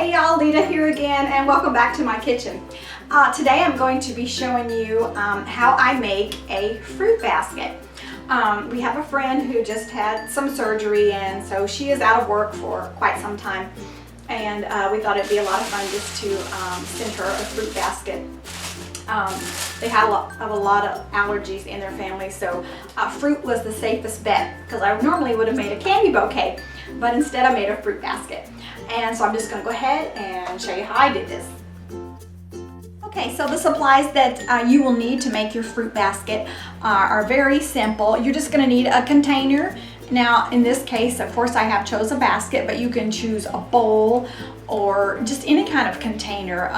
Hey y'all, Lita here again, and welcome back to my kitchen. Today I'm going to be showing you how I make a fruit basket. We have a friend who just had some surgery, and so she is out of work for quite some time, and we thought it'd be a lot of fun just to send her a fruit basket. They had a lot of allergies in their family, so fruit was the safest bet, because I normally would have made a candy bouquet, but instead I made a fruit basket. And so I'm just going to go ahead and show you how I did this. Okay, so the supplies that you will need to make your fruit basket are very simple. You're just going to need a container. Now in this case, of course, I have chose a basket, but you can choose a bowl or just any kind of container.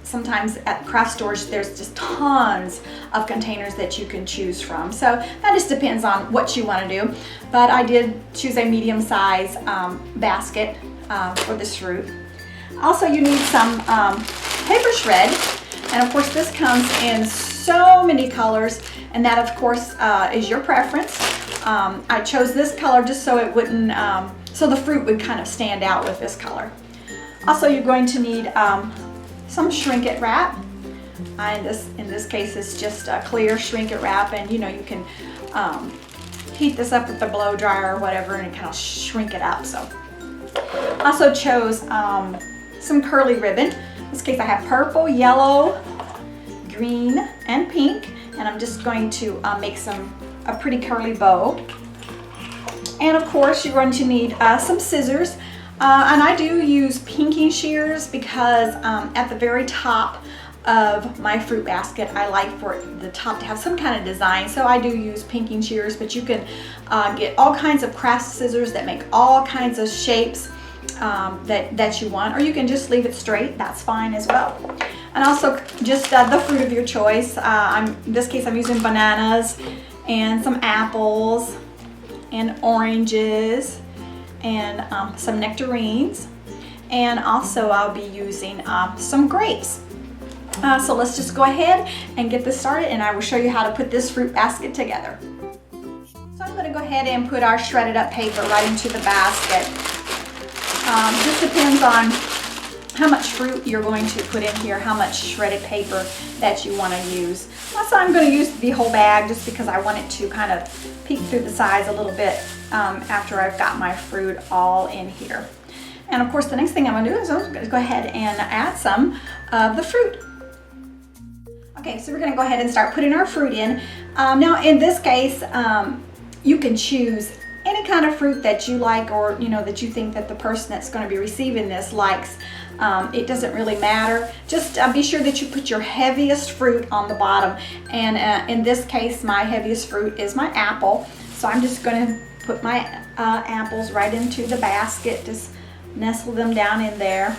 Sometimes at craft stores there's just tons of containers that you can choose from. So that just depends on what you want to do. But I did choose a medium-size basket for this fruit. Also, you need some paper shred, and of course this comes in so many colors, and that of course is your preference. I chose this color just so it wouldn't, so the fruit would kind of stand out with this color. Also, you're going to need some shrink it wrap. In this case, it's just a clear shrink it wrap, and you know, you can heat this up with the blow dryer or whatever, and kind of shrink it up. So, also chose some curly ribbon. In this case, I have purple, yellow, green, and pink, and I'm just going to make a pretty curly bow. And of course, you're going to need some scissors. And I do use pinking shears because at the very top of my fruit basket, I like for the top to have some kind of design. So I do use pinking shears, but you can get all kinds of craft scissors that make all kinds of shapes that you want, or you can just leave it straight. That's fine as well. And also just the fruit of your choice. In this case, I'm using bananas and some apples and oranges and some nectarines, and also I'll be using some grapes. So let's just go ahead and get this started, and I will show you how to put this fruit basket together. So I'm going to go ahead and put our shredded up paper right into the basket. Just depends on how much fruit you're going to put in here, how much shredded paper that you want to use. Also, I'm going to use the whole bag just because I want it to kind of peek through the sides a little bit after I've got my fruit all in here. And of course, the next thing I'm going to do is I'm going to go ahead and add some of the fruit. Okay, so we're going to go ahead and start putting our fruit in. Now in this case, you can choose any kind of fruit that you like, or you know, that you think that the person that's going to be receiving this likes. It doesn't really matter. Just be sure that you put your heaviest fruit on the bottom. And in this case, my heaviest fruit is my apple. So I'm just going to put my apples right into the basket. Just nestle them down in there.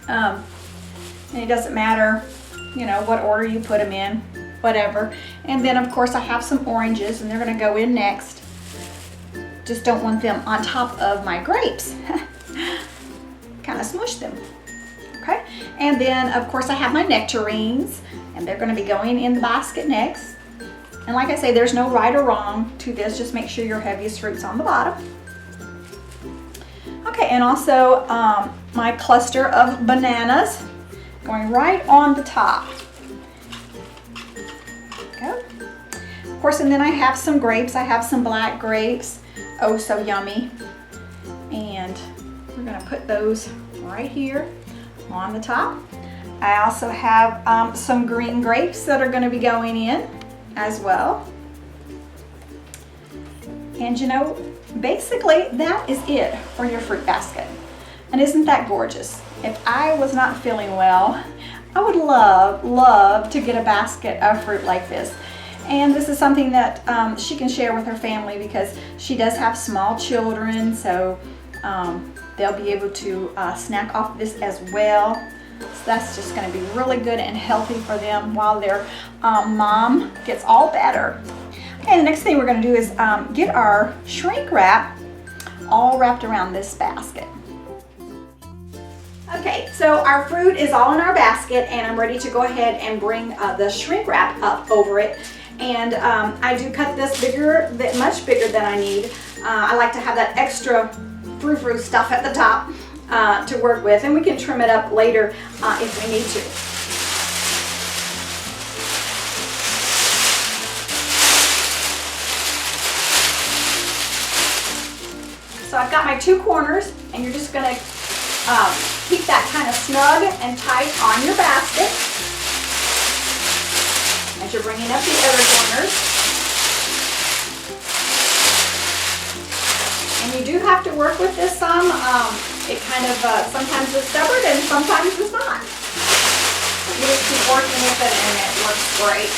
And it doesn't matter, you know, what order you put them in, whatever. And then of course I have some oranges, and they're going to go in next. Just don't want them on top of my grapes. Kind of smush them. Okay, and then of course I have my nectarines, and they're going to be going in the basket next. And like I say, there's no right or wrong to this. Just make sure your heaviest fruit's on the bottom. Okay, and also my cluster of bananas going right on the top. Okay. Of course, and then I have some grapes. I have some black grapes. Oh, so yummy. And we're going to put those right here on the top. I also have some green grapes that are going to be going in as well. And you know, basically that is it for your fruit basket. And isn't that gorgeous? If I was not feeling well, I would love to get a basket of fruit like this. And this is something that she can share with her family, because she does have small children, so they'll be able to snack off this as well. So that's just going to be really good and healthy for them while their mom gets all better. Okay, the next thing we're going to do is get our shrink wrap all wrapped around this basket. Okay, so our fruit is all in our basket, and I'm ready to go ahead and bring the shrink wrap up over it. And I do cut this much bigger than I need. I like to have that extra frou-frou stuff at the top. to work with, and we can trim it up later if we need to. So I've got my two corners, and you're just going to keep that kind of snug and tight on your basket as you're bringing up the other corners. And you do have to work with this some. It kind of sometimes is stubborn and sometimes it's not. You just keep working with it and it works great.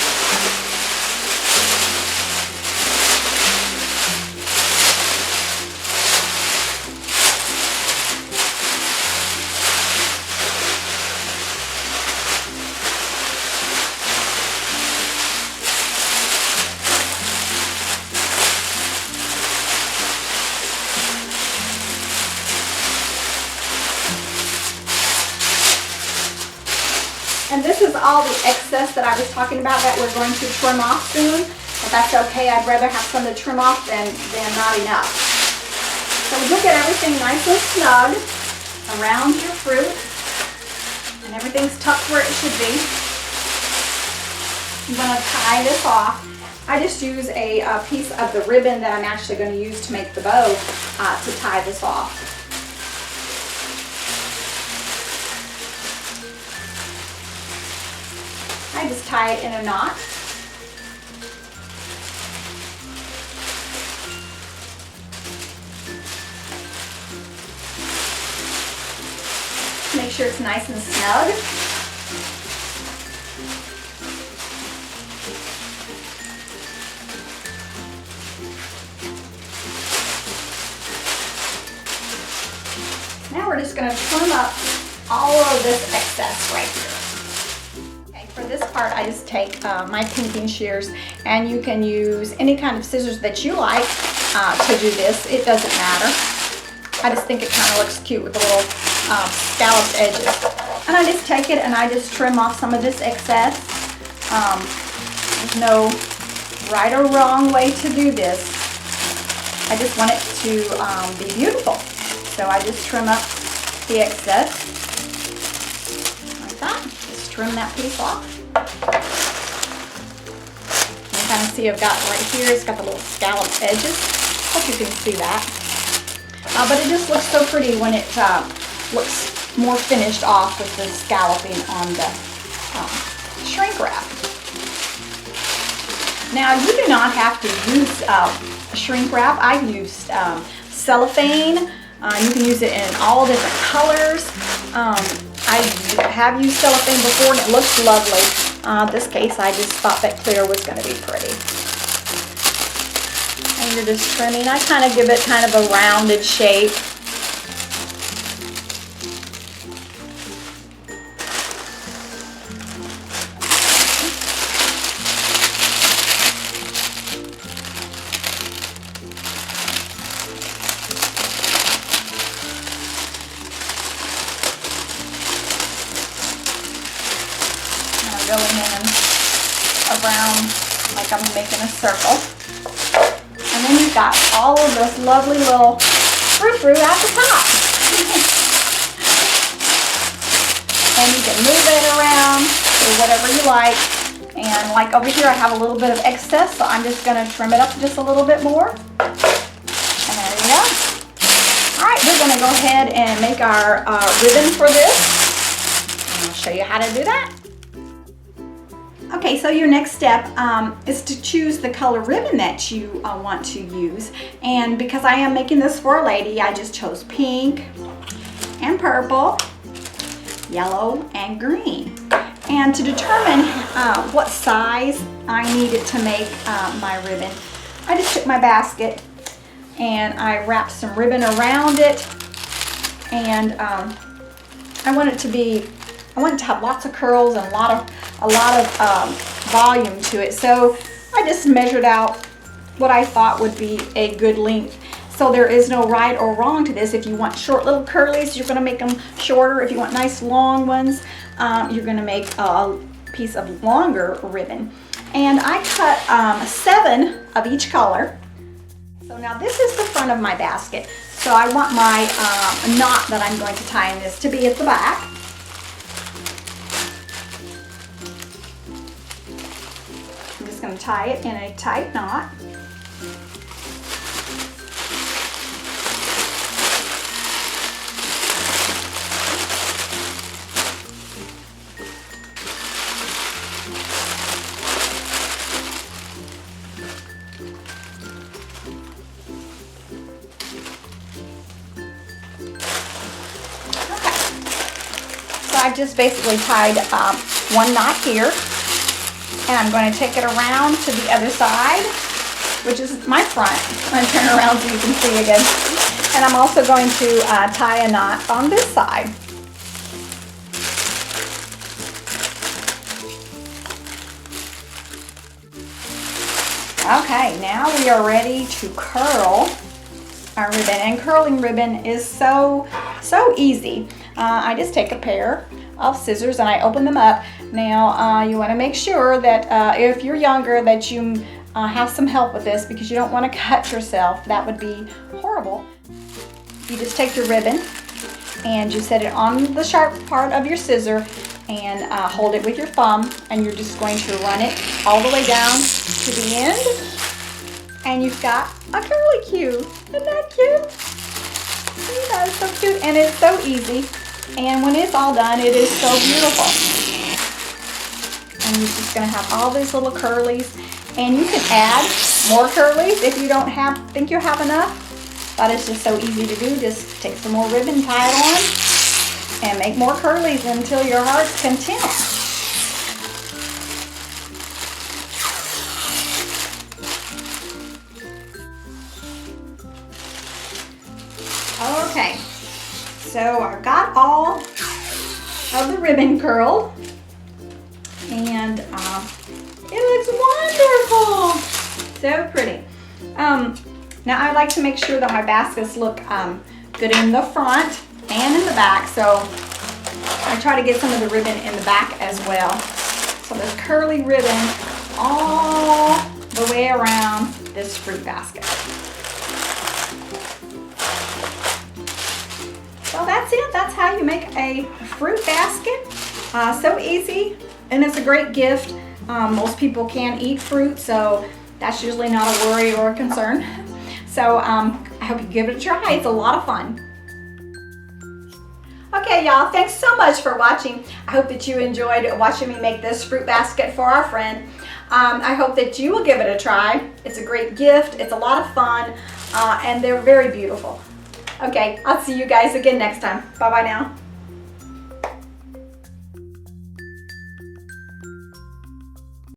And this is all the excess that I was talking about that we're going to trim off soon. But that's okay. I'd rather have some to trim off than not enough. So you'll get everything nice and snug around your fruit. And everything's tucked where it should be. I'm going to tie this off. I just use a piece of the ribbon that I'm actually going to use to make the bow to tie this off. I just tie it in a knot. Make sure it's nice and snug. Now we're just going to trim up all of this excess right here. For this part, I just take my pinking shears, and you can use any kind of scissors that you like to do this. It doesn't matter. I just think it kind of looks cute with the little scalloped edges. And I just take it and I just trim off some of this excess. There's no right or wrong way to do this. I just want it to be beautiful. So I just trim up the excess like that. Trim that piece off. You can kind of see I've got right here, it's got the little scalloped edges. Hope you can see that. But it just looks so pretty when it looks more finished off with the scalloping on the shrink wrap. Now you do not have to use shrink wrap. I used cellophane. You can use it in all different colors. I have used cellophane before and it looks lovely. In this case, I just thought that clear was going to be pretty. And you're just trimming. I kind of give it kind of a rounded shape. Going in around like I'm making a circle. And then you've got all of this lovely little fruit at the top. And you can move it around or whatever you like. And like over here I have a little bit of excess, so I'm just going to trim it up just a little bit more. And there you go. Alright, we're going to go ahead and make our ribbon for this. And I'll show you how to do that. Okay, so your next step is to choose the color ribbon that you want to use. And because I am making this for a lady, I just chose pink and purple, yellow and green. And to determine what size I needed to make my ribbon, I just took my basket and I wrapped some ribbon around it. And I want it to have lots of curls and a lot of volume to it. So I just measured out what I thought would be a good length. So there is no right or wrong to this. If you want short little curlies, you're going to make them shorter. If you want nice long ones, you're going to make a piece of longer ribbon. And I cut 7 of each color. So now this is the front of my basket. So I want my knot that I'm going to tie in this to be at the back. I'm just going to tie it in a tight knot. I've just basically tied one knot here, and I'm going to take it around to the other side, which is my front. I'm going to turn around so you can see again. And I'm also going to tie a knot on this side. Okay, now we are ready to curl our ribbon, and curling ribbon is so easy. I just take a pair of scissors and I open them up. Now you want to make sure that if you're younger that you have some help with this, because you don't want to cut yourself. That would be horrible. You just take your ribbon and you set it on the sharp part of your scissor and hold it with your thumb, and you're just going to run it all the way down to the end, and you've got a curly cue. Isn't that cute? See, that is so cute, and it's so easy. And when it's all done, it is so beautiful. And you're just going to have all these little curlies, and you can add more curlies if you don't think you have enough. That is just so easy to do. Just take some more ribbon, tie it on, and make more curlies until your heart's content. Okay, so I've got all of the ribbon curled, and it looks wonderful, so pretty. Now I like to make sure that my baskets look good in the front and in the back, so I try to get some of the ribbon in the back as well. So there's curly ribbon all the way around this fruit basket. So that's it. That's how you make a fruit basket. So easy, and it's a great gift. Most people can't eat fruit, so that's usually not a worry or a concern. So I hope you give it a try. It's a lot of fun. Okay, y'all, thanks so much for watching. I hope that you enjoyed watching me make this fruit basket for our friend. I hope that you will give it a try. It's a great gift. It's a lot of fun, and they're very beautiful. Okay, I'll see you guys again next time. Bye-bye now.